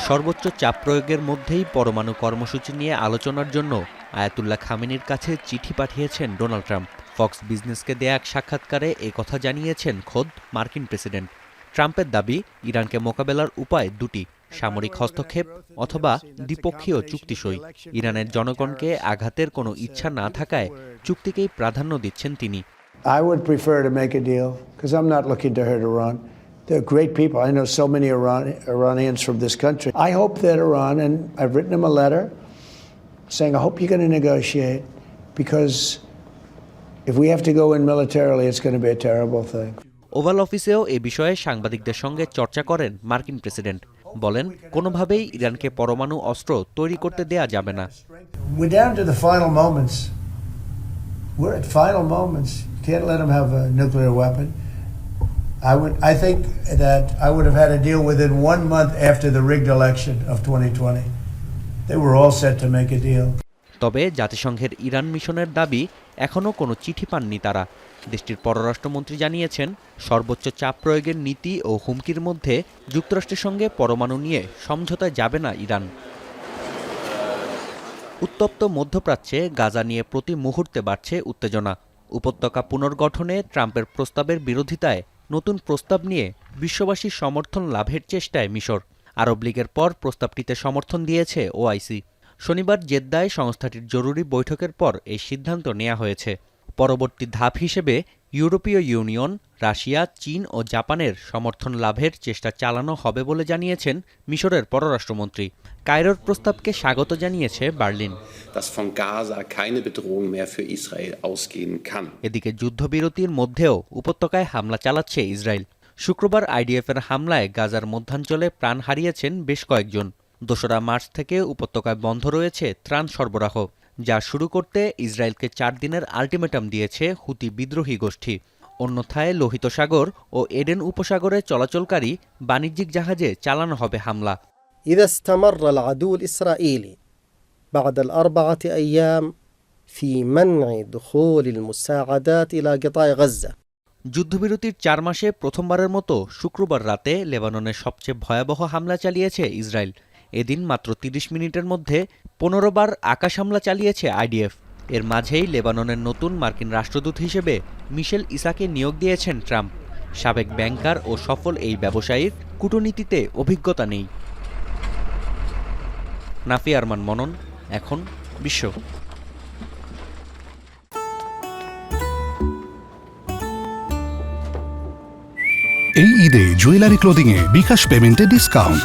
সর্বোচ্চ চাপ প্রয়োগের মধ্যেই পরমাণু কর্মসূচি নিয়ে আলোচনার জন্য আয়াতুল্লাহ খামেনির কাছে চিঠি পাঠিয়েছেন ডোনাল্ড ট্রাম্প। ফক্স বিজনেসকে দেয়া এক সাক্ষাৎকারে কথা জানিয়েছেন খোদ মার্কিন প্রেসিডেন্ট। ট্রাম্পের দাবি, ইরানকে মোকাবেলার উপায় দুটি, সামরিক হস্তক্ষেপ অথবা দ্বিপক্ষীয় চুক্তি সই। ইরানের জনগণকে আঘাতের কোনো ইচ্ছা না থাকায় চুক্তিকেই প্রাধান্য দিচ্ছেন তিনি। I would prefer to make a deal because I'm not looking to hurt Iran. They're great people. I know so many Iranians from this country. I hope that Iran, and I've written them a letter saying, I hope you're going to negotiate because if we have to go in militarily, it's going to be a terrible thing. Oval অফিসেও এ বিষয়ে সাংবাদিকদের সঙ্গে চর্চা করেন মার্কিন president. বলেন, কোনোভাবেই ইরানকে পরমাণু অস্ত্র তৈরি করতে দেয়া যাবে না। We're down to the final moments. We're at final moments. Can't let them have a nuclear weapon. I think that I would have had a deal within 1 month after the rigged election of 2020. They were all set to make a deal. তবে জাতিসংঘের Iran মিশনের দাবি, এখনও কোনো চিঠি পাননি তারা। দেশটির পররাষ্ট্রমন্ত্রী জানিয়েছেন, সর্বোচ্চ চাপ প্রয়োগের নীতি ও হুমকির মধ্যে যুক্তরাষ্ট্রের সঙ্গে পরমাণু নিয়ে সমঝোতায় যাবে না ইরান। উত্তপ্ত মধ্যপ্রাচ্যে গাজা নিয়ে প্রতি মুহূর্তে বাড়ছে উত্তেজনা। উপত্যকা পুনর্গঠনে ট্রাম্পের প্রস্তাবের বিরোধিতায় নতুন প্রস্তাব নিয়ে বিশ্ববাসীর সমর্থন লাভের চেষ্টায় মিশর। আরব লীগের পর প্রস্তাবটিতে সমর্থন দিয়েছে ওআইসি। শনিবার জেদ্দায় সংস্থাটির জরুরি বৈঠকের পর এই সিদ্ধান্ত নেওয়া হয়েছে। পরবর্তী ধাপ হিসেবে ইউরোপীয় ইউনিয়ন, রাশিয়া, চীন ও জাপানের সমর্থন লাভের চেষ্টা চালানো হবে বলে জানিয়েছেন মিশরের পররাষ্ট্রমন্ত্রী। কায়রোর প্রস্তাবকে স্বাগত জানিয়েছে বার্লিন। এদিকে যুদ্ধবিরতির মধ্যেও উপত্যকায় হামলা চালাচ্ছে ইসরায়েল। শুক্রবার আইডিএফের হামলায় গাজার মধ্যাঞ্চলে প্রাণ হারিয়েছেন বেশ কয়েকজন। ২রা মার্চ থেকে উপত্যকায় বন্ধ রয়েছে ত্রাণ সরবরাহ, যা শুরু করতে ইসরায়েলকে ৪ দিনের আল্টিমেটাম দিয়েছে হুতি বিদ্রোহী গোষ্ঠী। অন্যথায় লোহিত সাগর ও এডেন উপসাগরে চলাচলকারী বাণিজ্যিক জাহাজে চালানো হবে হামলা। إذا استمر العدو الإسرائيلي بعد 4 أيام في منع دخول المساعدات إلى قطاع غزة। যুদ্ধবিরতির ৪ মাসে প্রথমবারের মতো শুক্রবার রাতে লেবাননের সবচেয়ে ভয়াবহ হামলা চালিয়েছে ইসরায়েল। এদিন মাত্র ৩০ মিনিটের মধ্যে ১৫ বার আকাশ হামলা চালিয়েছে আইডিএফ। এর মাঝেই লেবাননের নতুন মার্কিন রাষ্ট্রদূত হিসেবে মিশেল ইসাকে নিয়োগ দিয়েছেন ট্রাম্প। সাবেক ব্যাংকার ও সফল এই ব্যবসায়ীর কূটনীতিতে অভিজ্ঞতা নেই। নাফি আরমান মনন, এখন বিশ্ব। এই ঈদে জুয়েলারি ক্লোদিংয়ে বিকাশ পেমেন্টে ডিসকাউন্ট।